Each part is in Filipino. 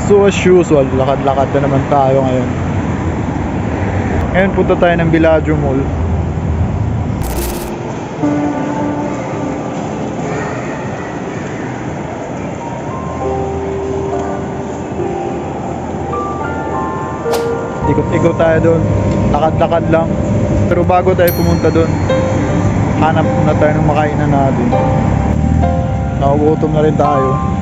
So as usual, lakad-lakad na naman tayo ngayon. Ngayon punta tayo ng Bellagio Mall. Ikot-ikot tayo doon. Lakad-lakad lang. Pero bago tayo pumunta doon, hanap na tayo ng makainan natin. Nagugutom na rin tayo.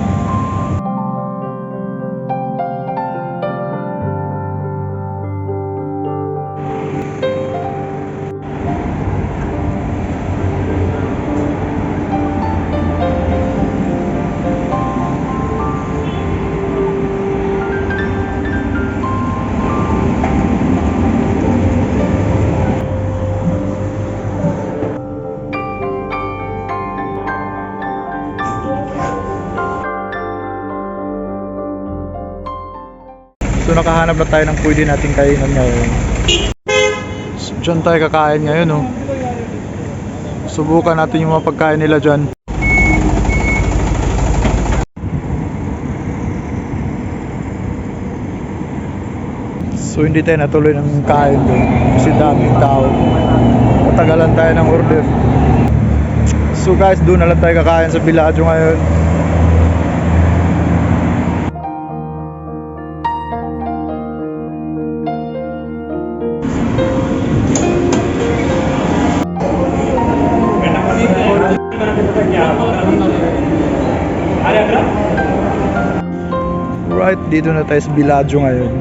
So nakahanap na tayo ng pwede nating kainan ngayon. So dyan tayo kakain ngayon, oh. Subukan natin yung mga pagkain nila dyan. So hindi tayo natuloy ng kain doon kasi daming tao. Matagalan tayo ng order. So guys, doon na lang tayo kakain sa Bellagio ngayon. Right, dito na tayo sa Bellagio ngayon.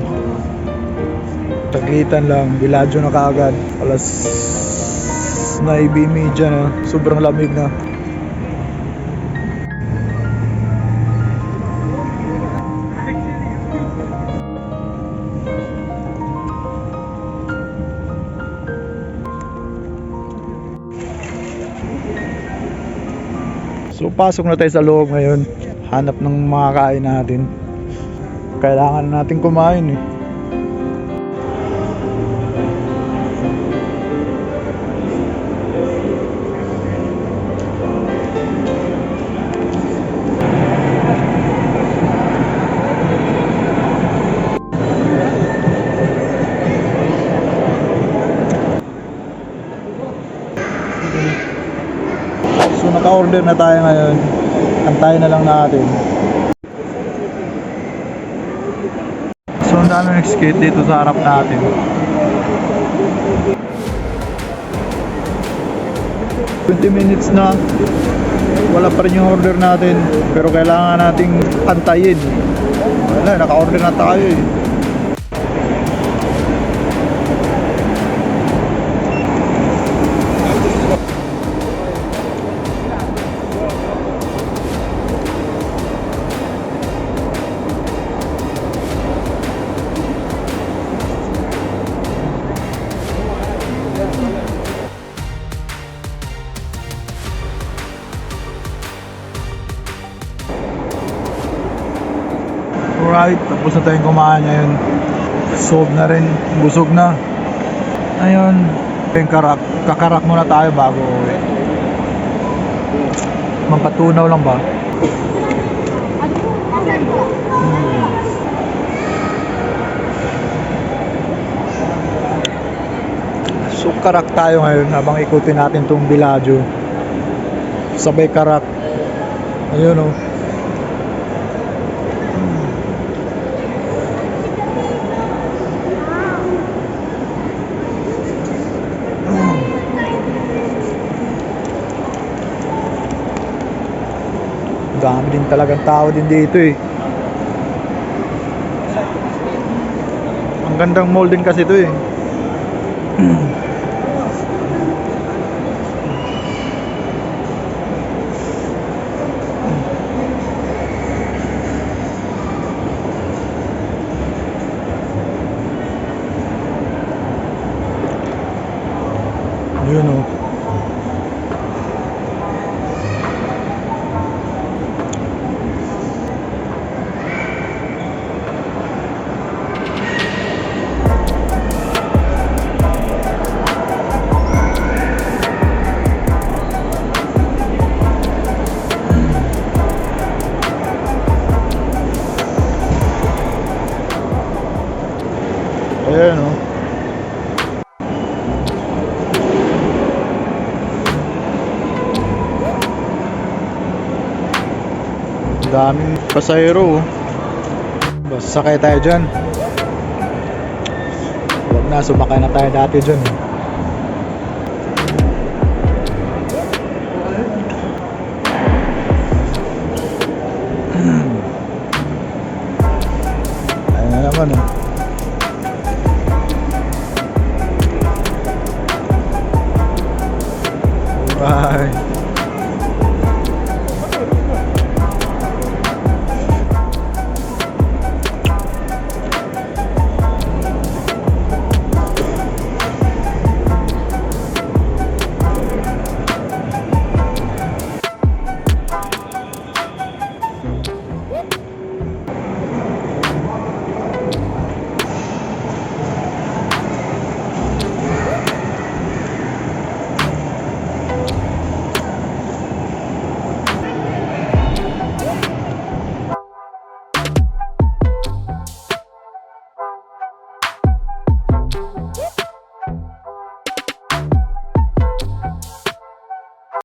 Taglitan lang, Bellagio na kaagad. Alas 9:30 na, sobrang lamig na. So pasok na tayo sa loob ngayon. Hanap ng mga kain natin. Kailangan natin kumain eh. So naka-order na tayo ngayon. Antayin na lang natin. So ang dami nag-skate dito sa harap natin. $20 na. Wala pa rin yung order natin. Pero kailangan nating antayin. Wala, naka-order na tayo eh. Alright, tapos na tayong kumain ngayon. Sob na rin, busog na. Ayun, kakarak muna tayo bago uwi. Mampatunaw lang ba? So karak tayo ngayon habang ikutin natin tong Bellagio. Sabay karak. Ayun oh. Dami din talagang tao din dito eh. Ang gandang mall din kasi ito eh. Yun oh. Ayan oh. Daming pasahero oh. Basta sakay tayo dyan. Huwag na, sumakay na tayo dati dyan eh. Ayan na naman oh. Bye.